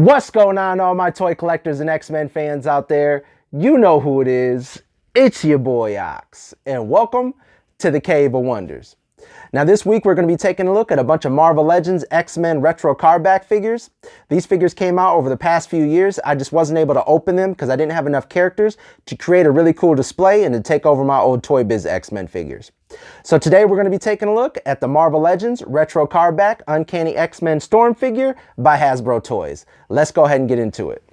What's going on, all my toy collectors and X-Men fans out there? You know who it is. It's your boy Ox, and welcome to the Cave of Wonders. Now this week we're going to be taking a look at a bunch of Marvel Legends X-Men retro card back figures. These figures came out over the past few years. I just wasn't able to open them because I didn't have enough characters to create a really cool display and to take over my old Toy Biz X-Men figures. So today we're going to be taking a look at the Marvel Legends retro card back Uncanny X-Men Storm figure by Hasbro Toys. Let's go ahead and get into it.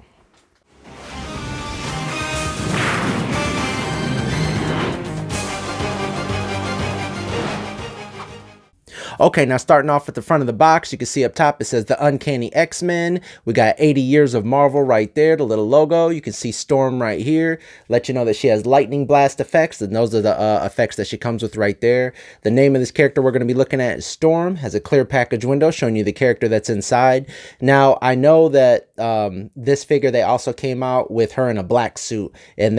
Okay, now starting off at the front of the box, you can see up top it says the Uncanny X-Men. We got 80 years of Marvel right there, the little logo. You can see Storm right here. Let you know that she has lightning blast effects, and those are the effects that she comes with right there. The name of this character we're going to be looking at is Storm. Has a clear package window showing you the character that's inside. Now, I know that this figure, they also came out with her in a black suit, and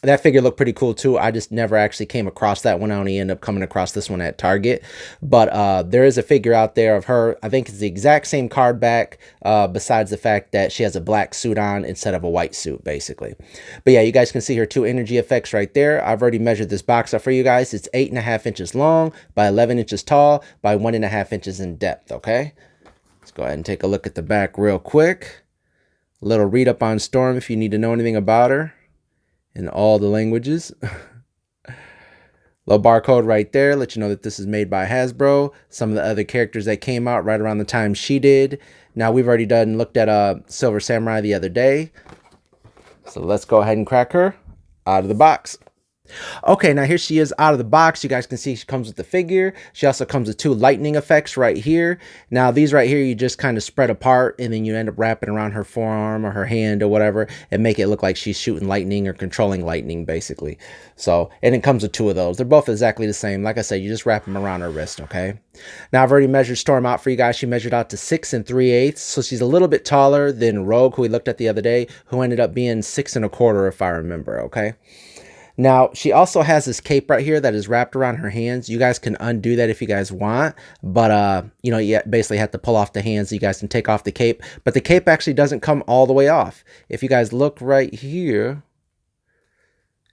that figure looked pretty cool too. I just never actually came across that one. I only ended up coming across this one at Target. But there is a figure out there of her. I think it's the exact same card back, besides the fact that she has a black suit on instead of a white suit, basically. But yeah, you guys can see her two energy effects right there. I've already measured this box up for you guys. It's 8.5 inches long by 11 inches tall by 1.5 inches in depth, okay? Let's go ahead and take a look at the back real quick. A little read up on Storm if you need to know anything about her. In all the languages. Little barcode right there, let you know that this is made by Hasbro. Some of the other characters that came out right around the time she did. Now we've already looked at Silver Samurai the other day. So let's go ahead and crack her out of the box. Okay, now here she is out of the box. You guys can see she comes with the figure. She also comes with two lightning effects right here. Now these right here, you just kind of spread apart and then you end up wrapping around her forearm or her hand or whatever and make it look like she's shooting lightning or controlling lightning, basically. So, and it comes with two of those. They're both exactly the same. Like I said, you just wrap them around her wrist, okay? Now I've already measured Storm out for you guys. She measured out to 6 3/8. So she's a little bit taller than Rogue, who we looked at the other day, who ended up being 6 1/4 if I remember, okay? Now, she also has this cape right here that is wrapped around her hands. You guys can undo that if you guys want, but, you know, you basically have to pull off the hands so you guys can take off the cape, but the cape actually doesn't come all the way off. If you guys look right here,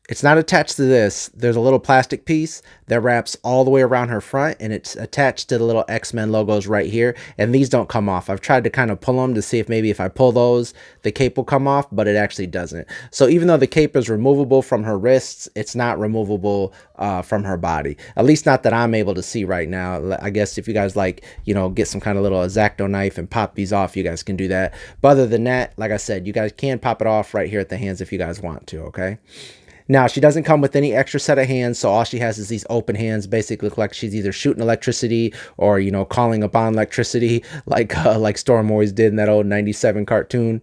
it's not attached to this. There's a little plastic piece that wraps all the way around her front, and it's attached to the little X-Men logos right here, and these don't come off. I've tried to kind of pull them to see if maybe if I pull those, the cape will come off, but it actually doesn't. So even though the cape is removable from her wrists, it's not removable from her body. At least not that I'm able to see right now. I guess if you guys like, you know, get some kind of little X-Acto knife and pop these off, you guys can do that. But other than that, like I said, you guys can pop it off right here at the hands if you guys want to, okay? Now, she doesn't come with any extra set of hands, so all she has is these open hands. Basically look like she's either shooting electricity or, you know, calling upon electricity like Storm always did in that old 97 cartoon.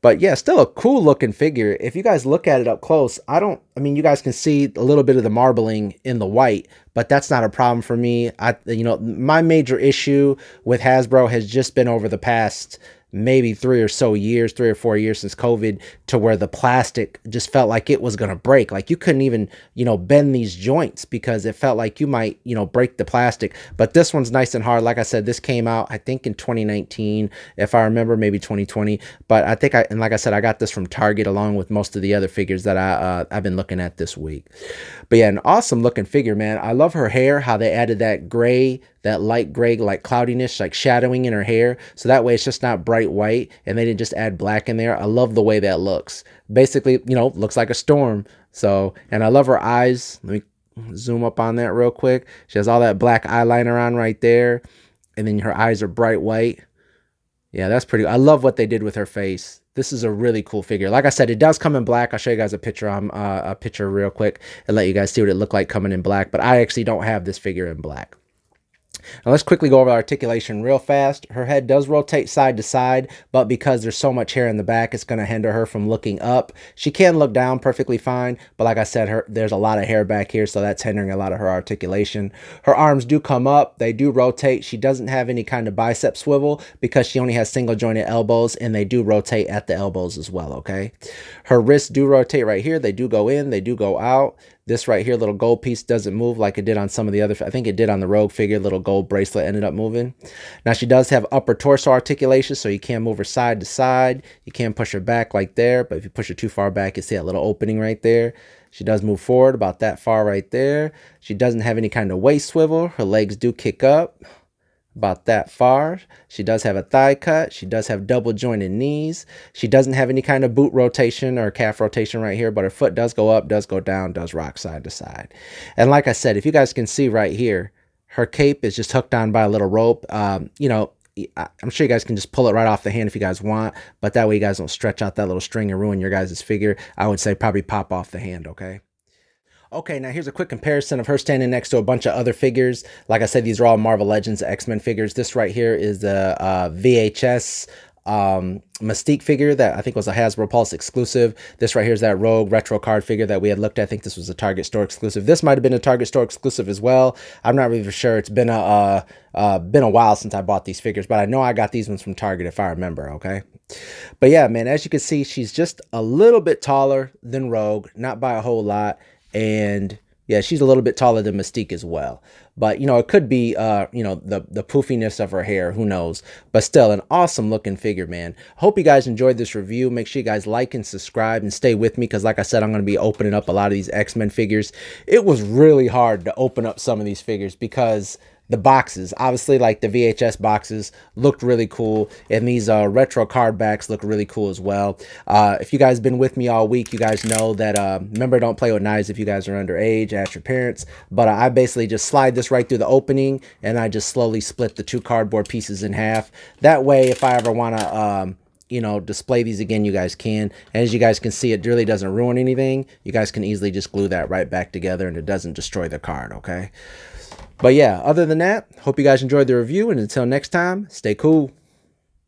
But yeah, still a cool looking figure. If you guys look at it up close, I mean, you guys can see a little bit of the marbling in the white, but that's not a problem for me. You know, my major issue with Hasbro has just been over the past maybe 3 or 4 years since COVID, to where the plastic just felt like it was going to break. Like you couldn't even, you know, bend these joints because it felt like you might, you know, break the plastic. But this one's nice and hard. Like I said, this came out, I think in 2019, if I remember, maybe 2020. But I think and like I said, I got this from Target along with most of the other figures that I've been looking at this week. But yeah, an awesome looking figure, man. I love her hair, how they added that gray, that light gray, like cloudiness, like shadowing in her hair. So that way it's just not bright white, and they didn't just add black in there. I love the way that looks. Basically, you know, looks like a Storm. So, and I love her eyes. Let me zoom up on that real quick. She has all that black eyeliner on right there, and then her eyes are bright white. Yeah, that's pretty. I love what they did with her face. This is a really cool figure. Like I said, it does come in black. I'll show you guys a picture real quick and let you guys see what it looked like coming in black. But I actually don't have this figure in black. Now let's quickly go over articulation real fast. Her head does rotate side to side, but because there's so much hair in the back, it's going to hinder her from looking up. She can look down perfectly fine, but like I said, there's a lot of hair back here, so that's hindering a lot of her articulation. Her arms do come up. They do rotate. She doesn't have any kind of bicep swivel because she only has single jointed elbows, and they do rotate at the elbows as well, okay? Her wrists do rotate right here. They do go in. They do go out. This right here, little gold piece doesn't move like it did on some of the other, I think it did on the Rogue figure, little gold bracelet ended up moving. Now she does have upper torso articulation, so you can move her side to side. You can push her back like there, but if you push her too far back, you see that little opening right there. She does move forward about that far right there. She doesn't have any kind of waist swivel. Her legs do kick up about that far. She does have a thigh cut. She does have double jointed knees. She doesn't have any kind of boot rotation or calf rotation right here, but her foot does go up, does go down, does rock side to side. And like I said, if you guys can see right here, her cape is just hooked on by a little rope. You know, I'm sure you guys can just pull it right off the hand if you guys want, but that way you guys don't stretch out that little string and ruin your guys' figure. I would say probably pop off the hand, okay? Okay, now here's a quick comparison of her standing next to a bunch of other figures. Like I said, these are all Marvel Legends X-Men figures. This right here is the VHS Mystique figure that I think was a Hasbro Pulse exclusive. This right here is that Rogue retro card figure that we had looked at. I think this was a Target store exclusive. This might have been a Target store exclusive as well. I'm not really for sure. It's been a while since I bought these figures, but I know I got these ones from Target if I remember, okay? But yeah, man, as you can see, she's just a little bit taller than Rogue, not by a whole lot. And yeah, she's a little bit taller than Mystique as well. But, you know, it could be, you know, the poofiness of her hair. Who knows? But still, an awesome looking figure, man. Hope you guys enjoyed this review. Make sure you guys like and subscribe and stay with me because, like I said, I'm going to be opening up a lot of these X-Men figures. It was really hard to open up some of these figures because the boxes, obviously, like the VHS boxes looked really cool, and these retro card backs look really cool as well. If you guys been with me all week, you guys know that remember, don't play with knives if you guys are underage. Ask your parents. But I basically just slide this right through the opening, and I just slowly split the two cardboard pieces in half. That way, if I ever want to you know, display these again, you guys can. And as you guys can see, it really doesn't ruin anything. You guys can easily just glue that right back together, and it doesn't destroy the card, okay? But yeah, other than that, hope you guys enjoyed the review, and until next time, stay cool.